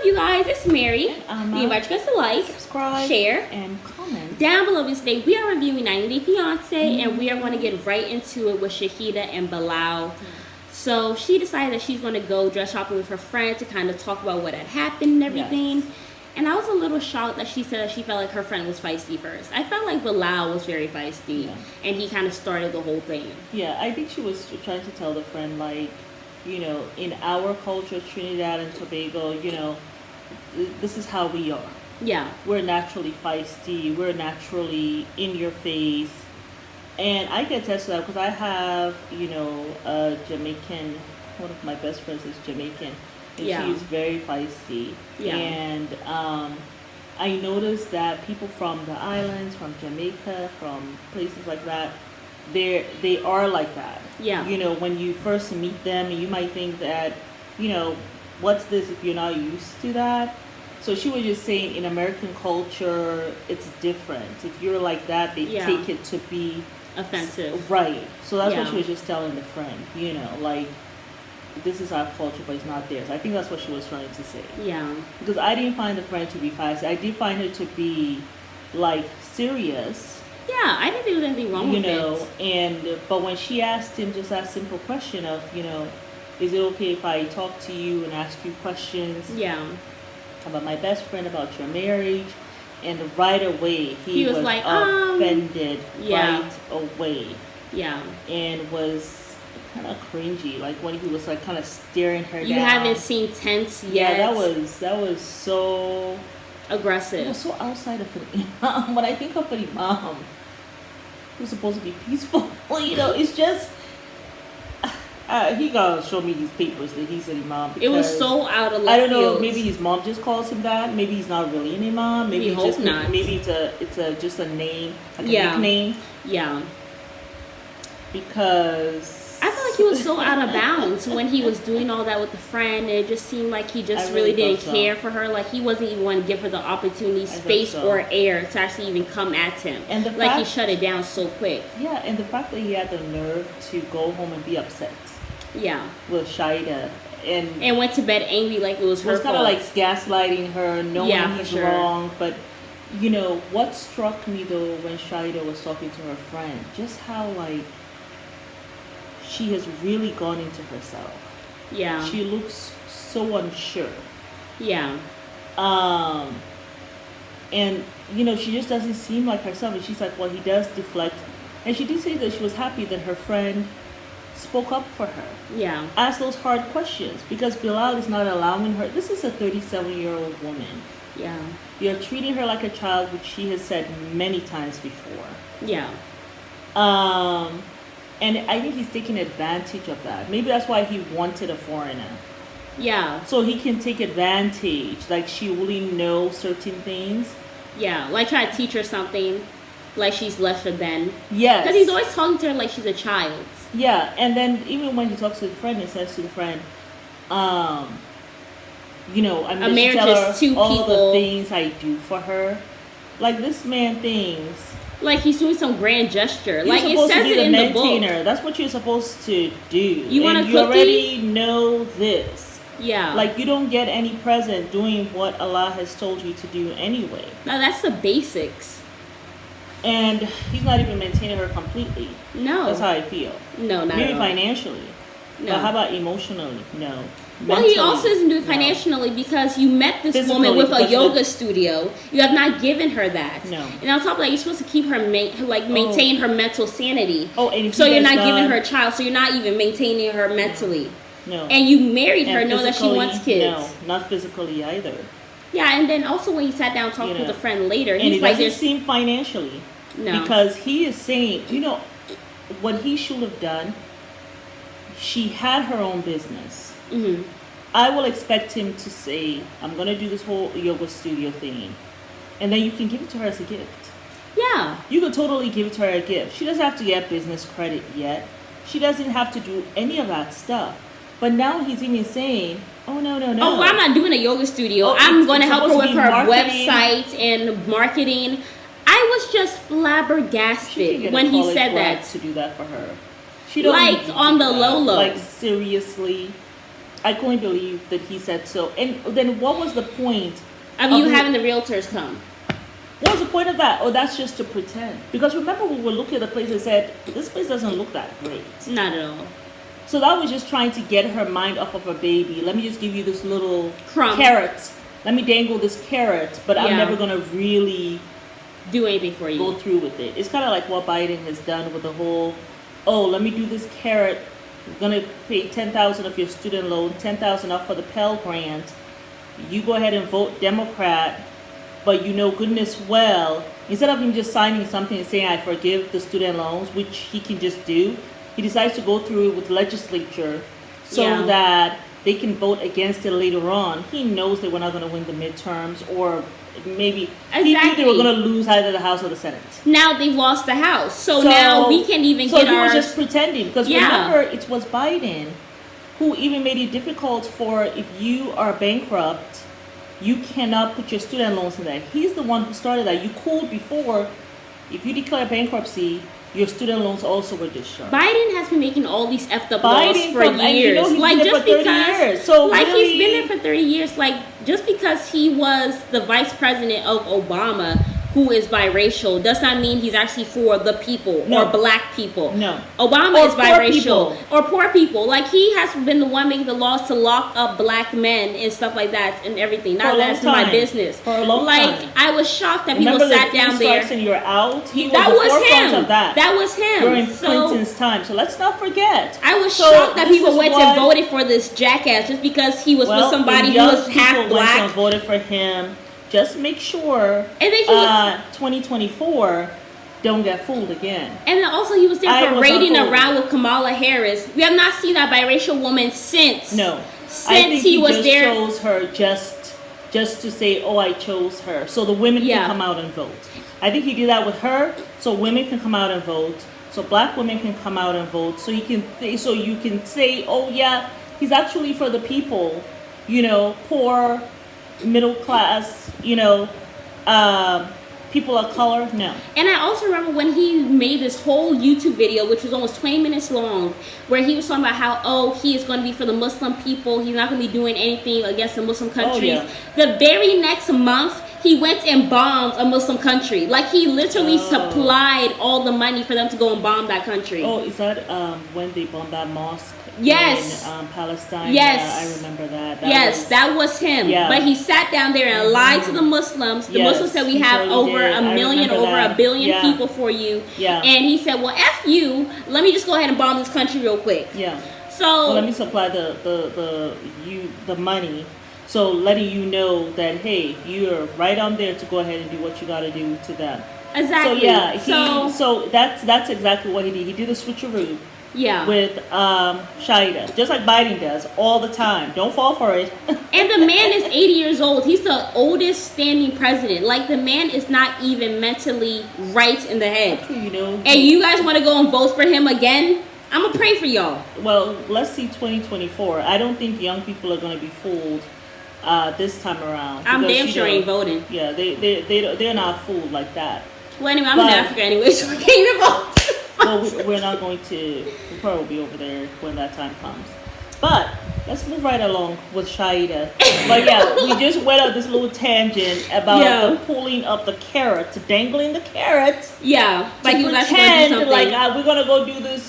up, you guys? It's Mary. And We invite you guys to like, subscribe, share, and comment. Down below this day, we are reviewing 90 Day Fiance, and we are going to get right into it with Shahida and Bilal. So she decided that she's going to go dress shopping with her friend to kind of talk about what had happened and everything. Yes. And I was a little shocked that she said that she felt like her friend was feisty first. I felt like Bilal was very feisty, and he kind of started the whole thing. Yeah, I think she was trying to tell the friend, like, you know, in our culture, Trinidad and Tobago, you know, this is how we are. Yeah. We're naturally feisty. We're naturally in your face. And I can attest to that because I have, you know, a Jamaican, one of my best friends is Jamaican. And she is very feisty. Yeah. And I noticed that people from the islands, from Jamaica, from places like that, they are like that. Yeah. You know, when you first meet them, you might think that, you know, what's this if you're not used to that? So she was just saying in American culture, it's different. If you're like that, they take it to be offensive. Right. So that's what she was just telling the friend, you know, like, this is our culture, but it's not theirs. I think that's what she was trying to say. Yeah. Because I didn't find the friend to be feisty. I did find her to be, like, serious. Yeah, I didn't think there was anything wrong with it. But when she asked him just that simple question of, you know, is it okay if I talk to you and ask you questions? Yeah. About my best friend, about your marriage. And right away, he was like, offended right away. Yeah. And was kind of cringy, like when he was like kind of staring her down. You haven't seen tense yet. Yeah, that was so aggressive. It was so outside of an imam. When I think of an imam who's supposed to be peaceful, you know, it's just he gotta show me these papers that he's an imam. It was so out of left I don't know. field. Maybe his mom just calls him that. Maybe he's not really an imam. Maybe we hope not. Maybe it's just a name, like a nickname. Yeah. Because I felt like he was so out of bounds when he was doing all that with the friend. It just seemed like he just really didn't care for her. Like he wasn't even want to give her the opportunity, space, or air to actually even come at him. And he shut it down so quick. Yeah, and the fact that he had the nerve to go home and be upset. Yeah. With Shahida. And went to bed angry like it was her fault. Kind of like gaslighting her, knowing he's wrong. But, you know, what struck me though when Shahida was talking to her friend, just how like she has really gone into herself. Yeah. She looks so unsure. Yeah. And, you know, she just doesn't seem like herself. And she's like, well, he does deflect. And she did say that she was happy that her friend spoke up for her. Yeah. Asked those hard questions. Because Bilal is not allowing her. This is a 37-year-old woman. Yeah. You're treating her like a child, which she has said many times before. Yeah. And I think he's taking advantage of that. Maybe that's why he wanted a foreigner. Yeah. So he can take advantage. Like she really knows certain things. Yeah. Like try to teach her something. Like she's lesser than. Yes. Because he's always talking to her like she's a child. Yeah. And then even when he talks to the friend, he says to the friend, you know, I'm going to tell her all the things I do for her. Like this man thinks. Like he's doing some grand gesture. You're like it says it in the book. That's what you're supposed to do. You want a cookie? You already know this. Yeah. Like you don't get any present doing what Allah has told you to do anyway. Now that's the basics. And he's not even maintaining her completely. No. That's how I feel. No, not maybe at all. Financially. No. But how about emotionally? No. Well, he also doesn't do it financially because you met this woman with a yoga studio. You have not given her that. No. And on top of that, you're supposed to keep her, maintain her mental sanity. Oh, and so you're not giving her a child. So you're not even maintaining her mentally. No. And you married her knowing that she wants kids. No, not physically either. Yeah, and then also when he sat down talking with a friend later, he's like, it doesn't seem financially. No. Because he is saying, you know, what he should have done, she had her own business. Mm-hmm. I will expect him to say, I'm going to do this whole yoga studio thing. And then you can give it to her as a gift. Yeah. You could totally give it to her as a gift. She doesn't have to get business credit yet. She doesn't have to do any of that stuff. But now he's even saying, oh, no. Oh, well, I'm not doing a yoga studio. I'm going to help her with her website and marketing. I was just flabbergasted when he said that. To do that for her. Like on the low. Like seriously. I couldn't believe that he said so. And then what was the point of you having the realtors come? What was the point of that? Oh, that's just to pretend. Because remember, we were looking at the place and said, this place doesn't look that great. Not at all. So that was just trying to get her mind off of her baby. Let me just give you this little crumb. Carrot. Let me dangle this carrot, but I'm never going to really do anything for you. Go through with it. It's kind of like what Biden has done with the whole, oh, let me do this carrot. You're going to pay $10,000 of your student loan, $10,000 off for the Pell Grant. You go ahead and vote Democrat, but you know goodness well, instead of him just signing something and saying, I forgive the student loans, which he can just do, he decides to go through it with legislature so that they can vote against it later on. He knows that we're not going to win the midterms, or maybe he knew they were going to lose either the House or the Senate. Now they've lost the House, so now we can't even get So he was just pretending, because remember, it was Biden who even made it difficult for, if you are bankrupt, you cannot put your student loans in that. He's the one who started that. You could before, if you declare bankruptcy, your student loans also were discharged. Biden has been making all these effed up laws for years. Like, just because, so like, really, he's been there for 30 years. Like, just because he was the vice president of Obama, who is biracial, does not mean he's actually for the people or black people. No. Obama is biracial. Or poor people. Like, he has been the one making the laws to lock up black men and stuff like that and everything. Not that's my business. For a long time. I was shocked that people sat down there. And you're out. He was that the was forefront him. Of that. That was him. During Clinton's time. So let's not forget. I was shocked that people went and voted for this jackass just because he was with somebody who was half black. Went and voted for him. Just make sure and then 2024 don't get fooled again. And then also he was there parading around with Kamala Harris. We have not seen that biracial woman since. No. Since I think he was just there. chose her just to say, oh, I chose her. So the women can come out and vote. I think he did that with her, so women can come out and vote. So black women can come out and vote. So you can say, oh yeah, he's actually for the people, poor, middle class, people of color. No. And I also remember when he made this whole YouTube video, which was almost 20 minutes long, where he was talking about how, he is going to be for the Muslim people. He's not going to be doing anything against the Muslim countries. The very next month, he went and bombed a Muslim country. Like, he literally supplied all the money for them to go and bomb that country. Oh, is that when they bombed that mosque? Yes. In Palestine. Yes. I remember that. That was him. Yeah. But he sat down there and lied to the Muslims. The Muslims said we have over a million, over a billion people for you. Yeah. And he said, well, F you. Let me just go ahead and bomb this country real quick. Yeah. So let me supply the money. So letting you know that, hey, you're right on there to go ahead and do what you got to do to them. Exactly. So that's exactly what he did. He did the switcheroo. Yeah. With Shida, just like Biden does all the time. Don't fall for it. And the man is 80 years old. He's the oldest standing president. Like, the man is not even mentally right in the head. And you guys want to go and vote for him again? I'm going to pray for y'all. Well, let's see 2024. I don't think young people are going to be fooled this time around. I'm damn sure ain't voting. Yeah, they're not fooled like that. Well, anyway, I'm in Africa anyway, so I can't even vote. Well, we're not going to. We'll probably be over there when that time comes. But let's move right along with Shida. But yeah, we just went on this little tangent about the pulling up the carrot, dangling the carrot. Yeah, like you guys pretend do like we're gonna go do this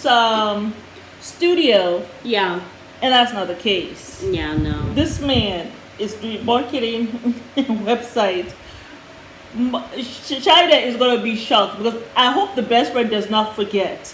studio. Yeah, and that's not the case. Yeah, no. This man is doing marketing websites. Shida is going to be shocked because I hope the best friend does not forget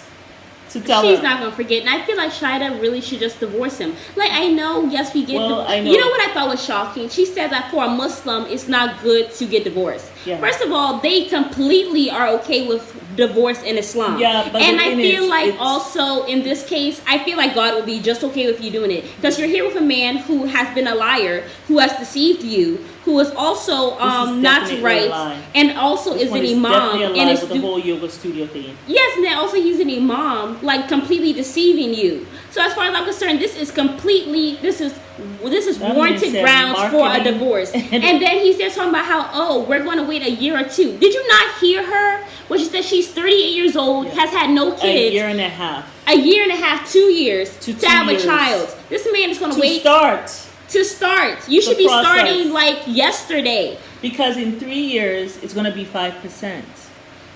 to tell her. She's not going to forget. And I feel like Shida really should just divorce him. Like, I know, yes, we get I know. You know what I thought was shocking? She said that for a Muslim, it's not good to get divorced. Yeah. First of all, they completely are okay with divorce in Islam. Yeah, but and I feel like also in this case, I feel like God will be just okay with you doing it. Because you're here with a man who has been a liar, who has deceived you, who is also not right, and also is an imam, and is with the whole yoga studio thing. Yes, and then also he's an imam, like completely deceiving you. So as far as I'm concerned, this is warranted grounds for a divorce. And then he's there talking about how we're going to wait a year or two. Did you not hear her when she said she's 38 years old, has had no kids, a year and a half, 2 years to have a child? This man is going to wait to start. You should be starting like yesterday. Because in 3 years, it's going to be 5%.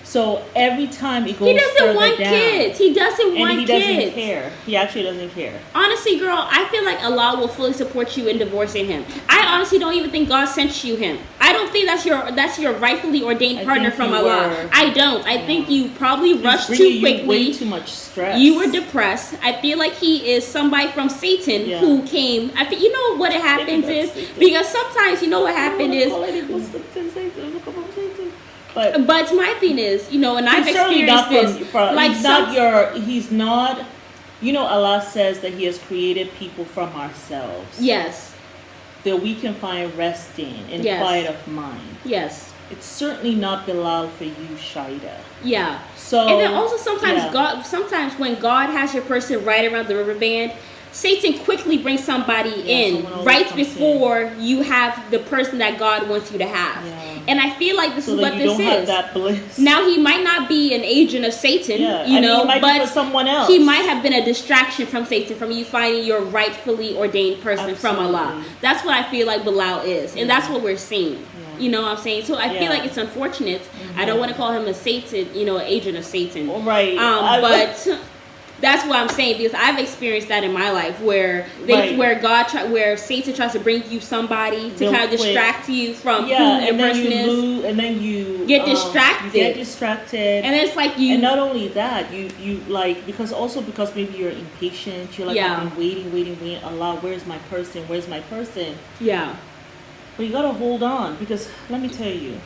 So every time it goes he doesn't want down, kids. He doesn't want kids. And he doesn't care. He actually doesn't care. Honestly, girl, I feel like Allah will fully support you in divorcing him. I honestly don't even think God sent you him. I don't think that's your rightfully ordained partner from Allah. I don't. I think you probably rushed too quickly. Way too much stress. You were depressed. I feel like he is somebody from Satan who came. I think you know what happens is because sometimes you know what happened is. But my thing is, you know, and I've experienced this. He's not, you know, Allah says that He has created people from ourselves. Yes. That we can find rest in and quiet of mind. Yes. It's certainly not Bilal for you, Shaida. Yeah. So. And then also sometimes when God has your person right around the riverband, Satan quickly brings somebody in right before you have the person that God wants you to have. Yeah. And I feel like this is what this is. Have that bliss. Now, he might not be an agent of Satan, you know, he might be for someone else. He might have been a distraction from Satan, from you finding your rightfully ordained person from Allah. That's what I feel like Bilal is. And that's what we're seeing. Yeah. You know what I'm saying? So I feel like it's unfortunate. I don't want to call him a Satan, you know, an agent of Satan. Right. But that's what I'm saying, because I've experienced that in my life where where Satan tries to bring you somebody to kind of distract you from who your person is. And then you get distracted. And then it's like you. And not only that, you like because maybe you're impatient. You're like, I've been waiting. Allah, where's my person? Yeah. But you gotta hold on, because let me tell you,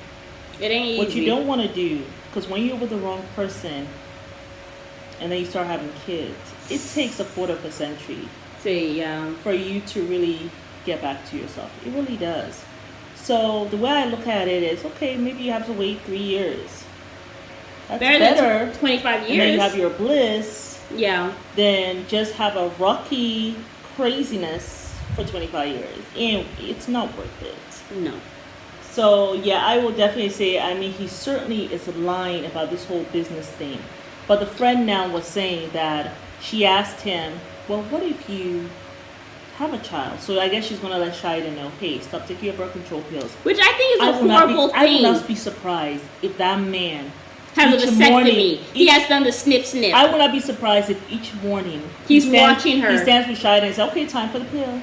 it ain't easy. What you don't want to do, because when you're with the wrong person, and then you start having kids, it takes a quarter of a century for you to really get back to yourself. It really does. So the way I look at it is, okay, maybe you have to wait 3 years. That's better than 25 years. And then you have your bliss. Yeah. Then just have a rocky craziness for 25 years. And it's not worth it. No. So, yeah, I will definitely say, I mean, he certainly is lying about this whole business thing. But the friend now was saying that she asked him, well, what if you have a child? So I guess she's going to let Shaida know, hey, stop taking your birth control pills. Which I think is a horrible thing. I will not be surprised if that man has a vasectomy. He has done the snip. I will not be surprised if each morning he's watching her. He stands with Shaida and says, okay, time for the pill.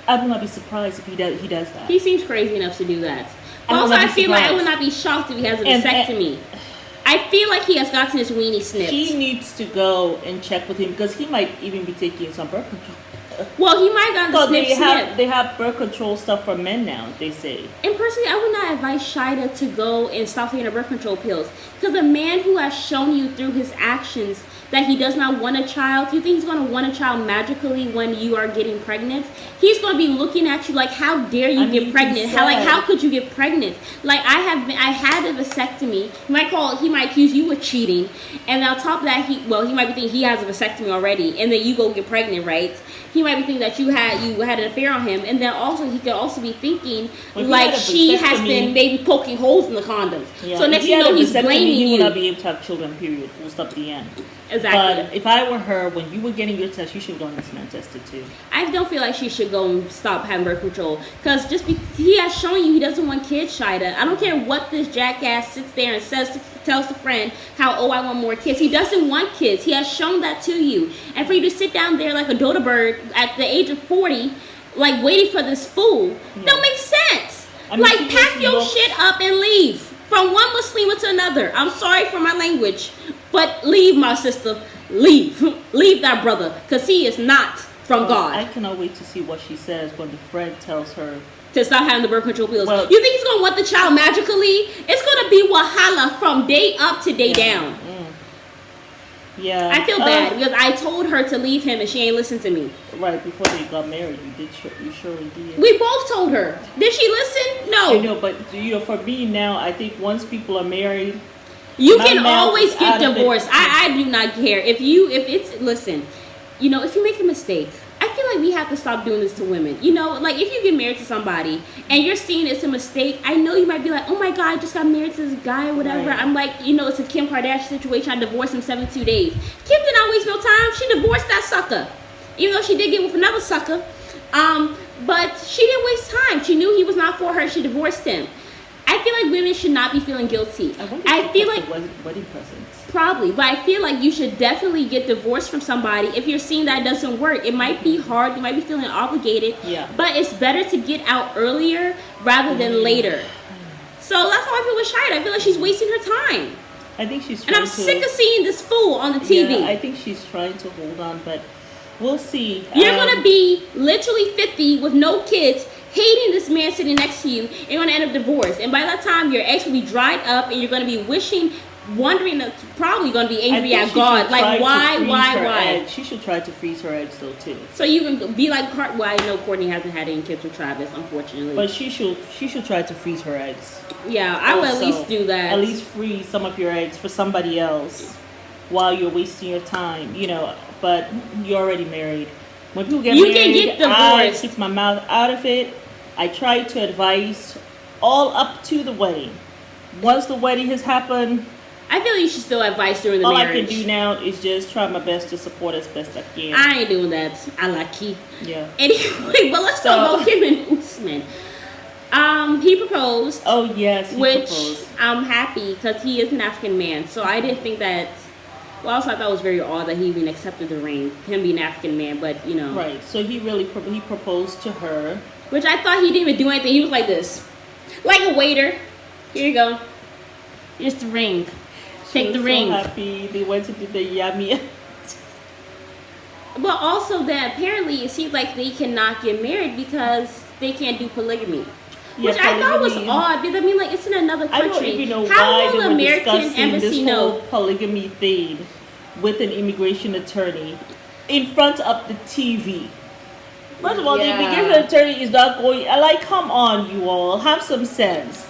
I will not be surprised if he does that. He seems crazy enough to do that. But also, I feel like I would not be shocked if he has a vasectomy. I feel like he has gotten his weenie snipped. She needs to go and check with him, because he might even be taking some birth control. Well, he might have gotten the snip. They have birth control stuff for men now, they say. And personally, I would not advise Shaida to go and stop taking her birth control pills. Because a man who has shown you through his actions that he does not want a child, you think he's going to want a child magically when you are getting pregnant? He's going to be looking at you like, how dare you get pregnant? How could you get pregnant? Like, I had a vasectomy. He might accuse you of cheating. And on top of that, he might be thinking he has a vasectomy already. And then you go get pregnant, right? He might be thinking that you had an affair on him. And then also, he could also be thinking like she has been maybe poking holes in the condoms. Yeah. So next thing you know, he's blaming you. He will not be able to have children, period. Full stop at the end. Exactly. But if I were her, when you were getting your test, you should go and this man tested too. I don't feel like she should go and stop having birth control, because he has shown you he doesn't want kids, Shaida. I don't care what this jackass sits there and tells the friend how, I want more kids. He doesn't want kids. He has shown that to you. And for you to sit down there like a dodo bird at the age of 40, like waiting for this fool, don't make sense. Like, pack your shit up and leave from one Muslim to another. I'm sorry for my language, but leave, my sister. Leave that brother, because he is not from God. I cannot wait to see what she says when the friend tells her to stop having the birth control pills. You think he's going to want the child magically? It's going to be wahala from day up to day down. Yeah. I feel bad, because I told her to leave him and she ain't listened to me. Right, before they got married, you surely did. We both told her. Did she listen? No. I know, but for me now, I think once people are married, you can always get divorced. I do not care. If you make a mistake, I feel like we have to stop doing this to women. You know, like if you get married to somebody and you're seeing it's a mistake, I know you might be like, oh my God, I just got married to this guy or whatever. Right. I'm like, it's a Kim Kardashian situation. I divorced him 72 days. Kim did not waste no time. She divorced that sucker. even though she did get with another sucker. But she didn't waste time. She knew he was not for her. She divorced him. I feel like women should not be feeling guilty. I feel like wedding presents. Probably, but I feel like you should definitely get divorced from somebody if you're seeing that doesn't work. It might be hard. You might be feeling obligated. Yeah. But it's better to get out earlier rather than later. So that's how I feel with Shida. I feel like she's wasting her time. I think she's. And I'm sick of seeing this fool on the TV. Yeah, I think she's trying to hold on, but we'll see. You're gonna be literally 50 with no kids, hating this man sitting next to you, and you're gonna end up divorced. And by that time, your ex will be dried up, and you're gonna be wondering, probably gonna be angry at God. Like, why? She should try to freeze her eggs though too. So you can be like, well, I know Courtney hasn't had any kids with Travis, unfortunately. But she should try to freeze her eggs. Yeah, I would at least do that. At least freeze some of your eggs for somebody else while you're wasting your time, but you're already married. When people get married, can get divorced. I keep my mouth out of it. I try to advise all up to the wedding. Once the wedding has happened, I feel you should still advise during the marriage. All I can do now is just try my best to support as best I can. I ain't doing that. I like Key. Yeah. Anyway, but let's talk about Kim and Usman. He proposed. Oh yes, he proposed. I'm happy because he is an African man. So I didn't think that. Well, also I thought it was very odd that he even accepted the ring, him being an African man. But Right. So he really he proposed to her, which I thought he didn't even do anything. He was like this, like a waiter. Here you go. Here's the ring. Take the ring. So happy they went to do the yummy. But also that apparently it seems like they cannot get married because they can't do polygamy. Yeah, which I thought was odd because I mean, like, it's in another country. I don't even know How why will they the were American discussing embassy this know? whole polygamy thing with an immigration attorney in front of the TV. First of all, the immigration attorney is not going. Like, come on, you all, have some sense.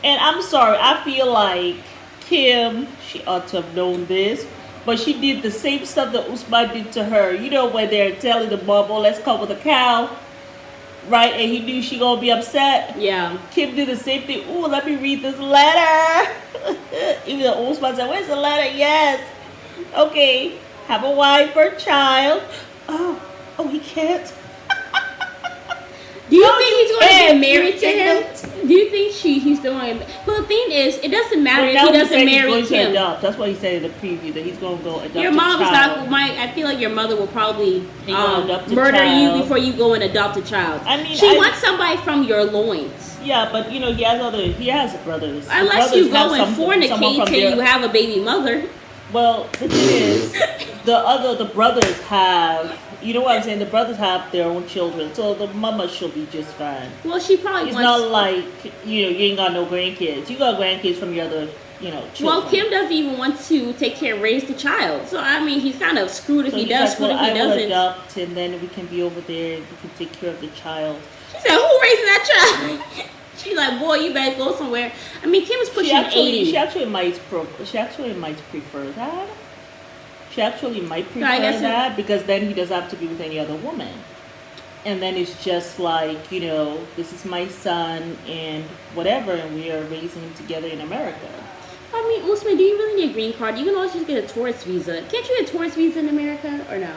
And I'm sorry, I feel like Kim, she ought to have known this, but she did the same stuff that Usman did to her. When they're telling the mom, "Oh, let's come with a cow." Right, and he knew she gonna be upset. Yeah. Kim did the same thing. Ooh, let me read this letter. Even though Usman said, "Where's the letter?" Yes. Okay. Have a wife or child. Oh, he can't. Do you think he's going to get married to him? Do you think he's still going to? Well, the thing is, it doesn't matter if he doesn't marry Kim. That's what he said in the preview, that he's going to go adopt your mom is not. I feel like your mother will probably murder you before you go and adopt a child. I mean, she wants somebody from your loins. Yeah, but he has brothers. Unless you go and fornicate till you have a baby mother. Well, the thing is, the brothers have. You know what I'm saying? The brothers have their own children, so the mama should be just fine. Well, she probably It's not like, you ain't got no grandkids. You got grandkids from your other, children. Well, Kim doesn't even want to take care and raise the child. So, I mean, he's kind of screwed if he does, screwed if he doesn't. I will adopt, and then we can be over there, we can take care of the child. She said, who raising that child? She's like, boy, you better go somewhere. I mean, Kim is pushing 80. She actually might prefer that. She actually might prefer that because then he doesn't have to be with any other woman. And then it's just like, this is my son and whatever, and we are raising him together in America. I mean, Usman, do you really need a green card? You can always just get a tourist visa. Can't you get a tourist visa in America or no?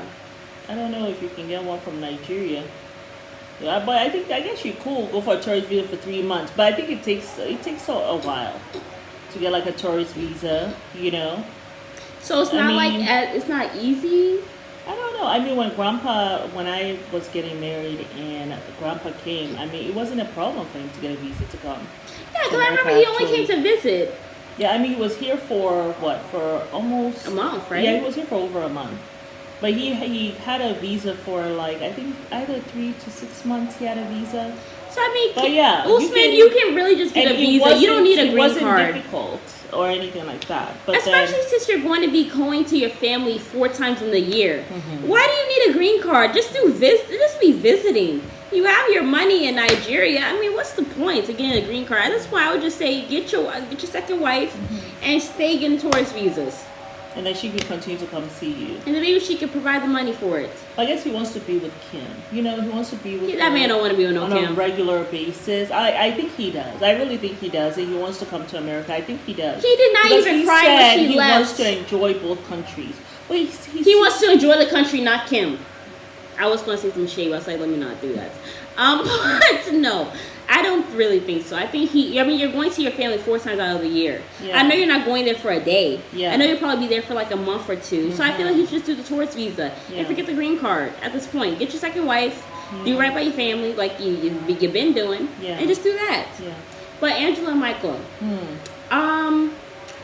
I don't know if you can get one from Nigeria. Yeah, but I guess you could go for a tourist visa for 3 months. But I think it takes a while to get like a tourist visa, So it's not it's not easy? I don't know. I mean, when I was getting married and Grandpa came, I mean, it wasn't a problem for him to get a visa to come. Yeah, because I remember he only came to visit. Yeah, I mean, he was here for almost... a month, right? Yeah, he was here for over a month. But he had a visa for I think either 3 to 6 months he had a visa. So, I mean, Usman, you can really just get a visa. You don't need a green card. It wasn't difficult or anything like that. But especially since you're going to be going to your family 4 times in the year. Mm-hmm. Why do you need a green card? Just be visiting. You have your money in Nigeria. I mean, what's the point of getting a green card? That's why I would just say get your second wife and stay getting tourist visas. And then she could continue to come see you. And then maybe she could provide the money for it. I guess he wants to be with Kim. He wants to be with that man don't want to be with Kim. On a regular basis. I think he does. I really think he does. And he wants to come to America. I think he does. He did not even cry when she left. He wants to enjoy both countries. Well, he wants to enjoy the country, not Kim. I was going to say some shade, but I was like, let me not do that. But no, I don't really think so. I think you're going to your family 4 times out of the year. Yeah. I know you're not going there for a day. Yeah. I know you'll probably be there for like a month or 2. So I feel like you should just do the tourist visa and forget the green card at this point. Get your second wife, do right by your family like you've been doing, and just do that. Yeah. But Angela and Michael,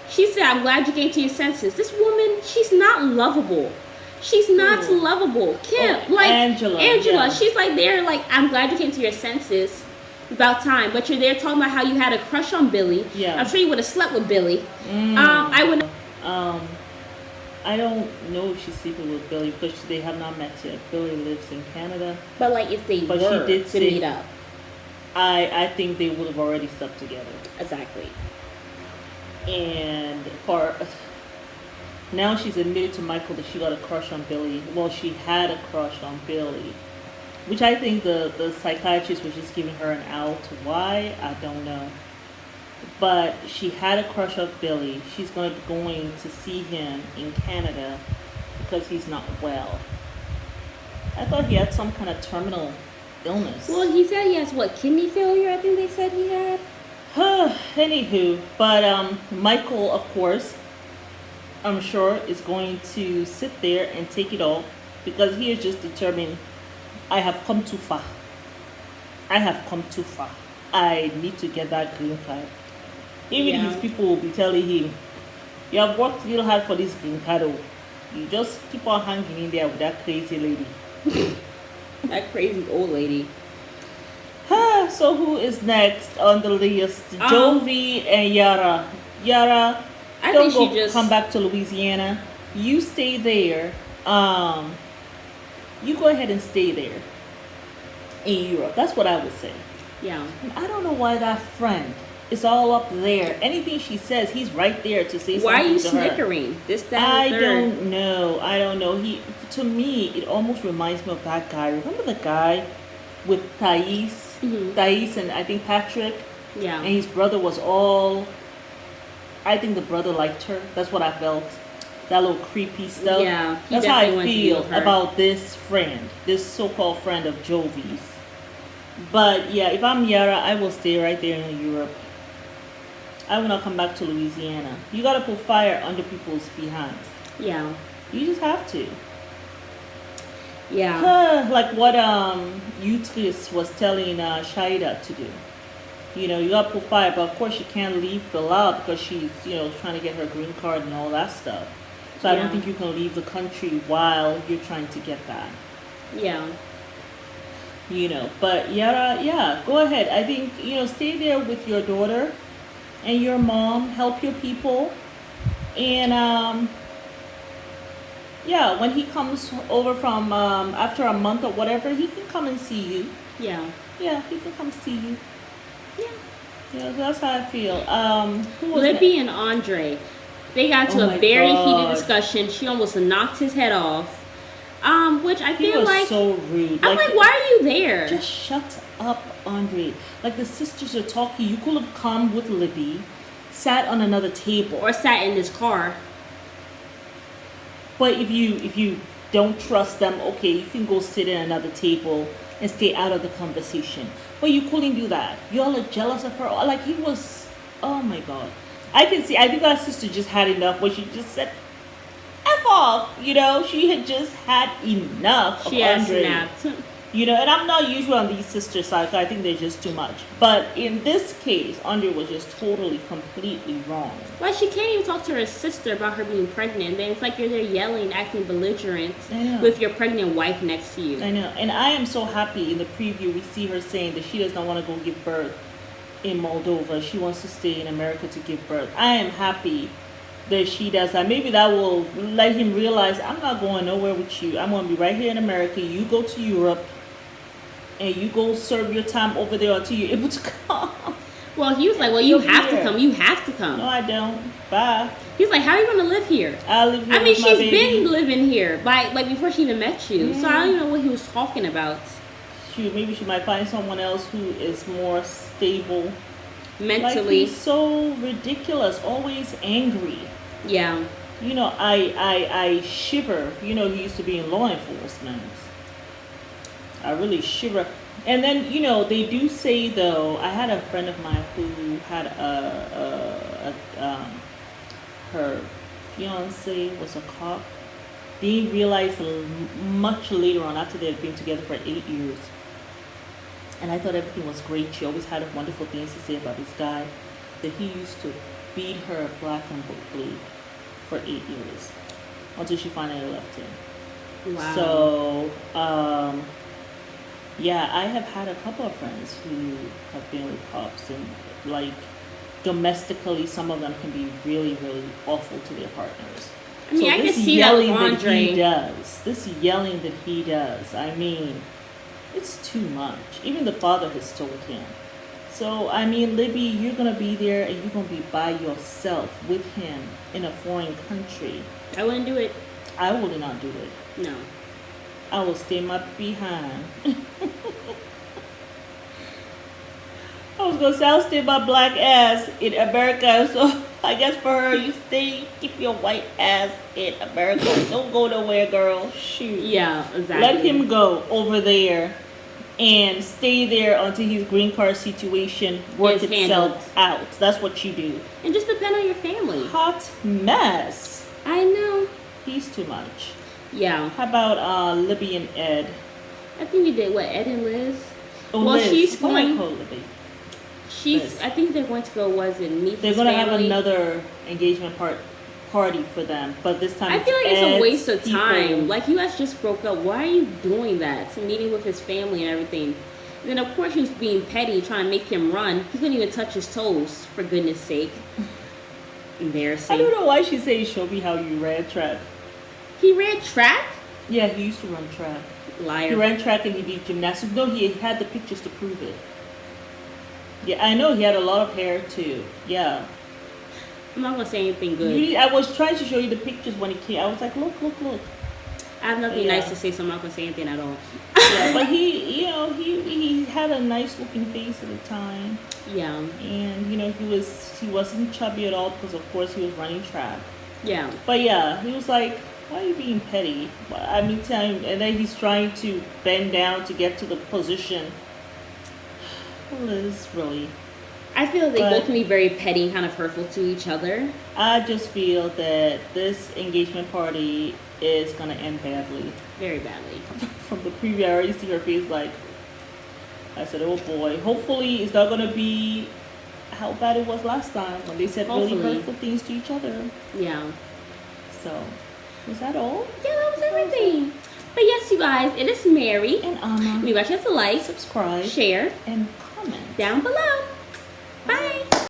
she said, I'm glad you came to your senses. This woman, she's not lovable. She's not lovable. Kim, Angela, she's like there, like, I'm glad you came to your senses. About time, but you're there talking about how you had a crush on Billy. Yeah, I'm sure you would have slept with Billy. I would. I don't know if she's sleeping with Billy because they have not met yet. Billy lives in Canada. But like, if they were to meet up, I think they would have already slept together. Exactly. And now she's admitted to Michael that she got a crush on Billy. Well, she had a crush on Billy, which I think the psychiatrist was just giving her an out. Why? I don't know. But she had a crush on Billy. She's going to see him in Canada because he's not well. I thought he had some kind of terminal illness. Well, he said he has, kidney failure? I think they said he had. Anywho, but Michael, of course, I'm sure is going to sit there and take it all because he is just determined, I have come too far. I have come too far. I need to get that green card. Even his people will be telling him, you have worked real hard for this green card. You just keep on hanging in there with that crazy lady. That crazy old lady. So who is next on the list? Jovi and Yara. Yara, come back to Louisiana. You stay there. You go ahead and stay there in Europe. That's what I would say. Yeah. I don't know why that friend is all up there. Anything she says, he's right there to say something to her. Why are you snickering? I don't know. To me, it almost reminds me of that guy. Remember the guy with Thais? Mm-hmm. Thais and I think Patrick? Yeah. And his brother was all... I think the brother liked her. That's what I felt. That little creepy stuff. Yeah. That's how I feel about this friend. This so-called friend of Jovi's. But yeah, if I'm Yara, I will stay right there in Europe. I will not come back to Louisiana. You gotta put fire under people's behinds. Yeah. You just have to. Yeah. Like what E.13 was telling Shaida to do. You know, you gotta put fire, but of course you can't leave Bilal because she's, trying to get her green card and all that stuff. So I don't think you can leave the country while you're trying to get that. Yeah. But Yara, go ahead. I think, stay there with your daughter and your mom, help your people. And, when he comes over from, after a month or whatever, he can come and see you. Yeah. Yeah, he can come see you. Yeah, that's how I feel. Who was Libby and Andre, they got into a very heated discussion. She almost knocked his head off. Which I feel like so rude. I'm like, why are you there? Just shut up, Andre. Like the sisters are talking. You could have come with Libby, sat on another table, or sat in this car. But if you don't trust them, okay, you can go sit at another table and stay out of the conversation. But you couldn't do that. You all are jealous of her. Like he was. Oh my God. I can see. I think our sister just had enough. When she just said, F off, she had just had enough of Andre. Snapped. And I'm not usually on these sister sides. I think they're just too much. But in this case, Andre was just totally, completely wrong. Like she can't even talk to her sister about her being pregnant. Then it's like you're there yelling, acting belligerent with your pregnant wife next to you. I know. And I am so happy in the preview we see her saying that she does not want to go give birth in Moldova. She wants to stay in America to give birth. I am happy that she does that. Maybe that will let him realize I'm not going nowhere with you. I'm going to be right here in America. You go to Europe and you go serve your time over there until you're able to come. Well, he was like, well, you have to come. You have to come. No, I don't. Bye. He's like, how are you going to live here? I live here. I mean, she's been living here before she even met you. Mm. So I don't even know what he was talking about. Maybe she might find someone else who is more stable mentally. Like he's so ridiculous, always angry. Yeah. I shiver. He used to be in law enforcement. I really shiver. And then, you know, they do say though, I had a friend of mine who had her fiance was a cop. They realized much later on, after they had been together for 8 years. And I thought everything was great. She always had wonderful things to say about this guy. That he used to beat her black and blue for 8 years. Until she finally left him. Wow. So, yeah, I have had a couple of friends who have been with cops. And, like, domestically, some of them can be really, really awful to their partners. I mean, I can see that with Andre. This yelling that he does, I mean, it's too much. Even the father has told him. So, I mean, Libby, you're going to be there and you're going to be by yourself with him in a foreign country. I wouldn't do it. I would not do it. No. I will stay my behind. I was going to say, I'll stay my black ass in America. So, I guess for her, you stay, keep your white ass in America. Don't go nowhere, girl. Shoot. Yeah, exactly. Let him go over there and stay there until his green card situation works itself out. That's what you do. And just depend on your family. Hot mess. I know. He's too much. Yeah. How about Libby and Ed? I think you did what, Ed and Liz? Oh, well, Liz. she's going. What do I call Libby? She's. I think they're going to go. Was it meet? They're going to have another engagement party for them, but this time I feel like it's a waste of time. People. Like, you guys just broke up. Why are you doing that? It's a meeting with his family and everything. And then of course he was being petty, trying to make him run. He couldn't even touch his toes, for goodness sake. Embarrassing. I don't know why she says, show me how you ran track. He ran track? Yeah, he used to run track. Liar. He ran track and he did gymnastics. No, he had the pictures to prove it. Yeah, I know he had a lot of hair too. Yeah. I'm not going to say anything good. I was trying to show you the pictures when he came. I was like, look. I have nothing nice to say, so I'm not going to say anything at all. Yeah, but he had a nice looking face at the time. Yeah. And, he wasn't chubby at all because, of course, he was running track. Yeah. But, yeah, he was like, why are you being petty? I mean, and then he's trying to bend down to get to the position. Liz, really. I feel they both can be very petty and kind of hurtful to each other. I just feel that this engagement party is going to end badly. Very badly. From the preview, I already see her face like, I said, oh boy. Hopefully it's not going to be how bad it was last time when they said really hurtful things to each other. Yeah. So, was that all? Yeah, that was everything. But yes, you guys, it is Mary. And Anna. We want you to like, subscribe, share, and comment down below.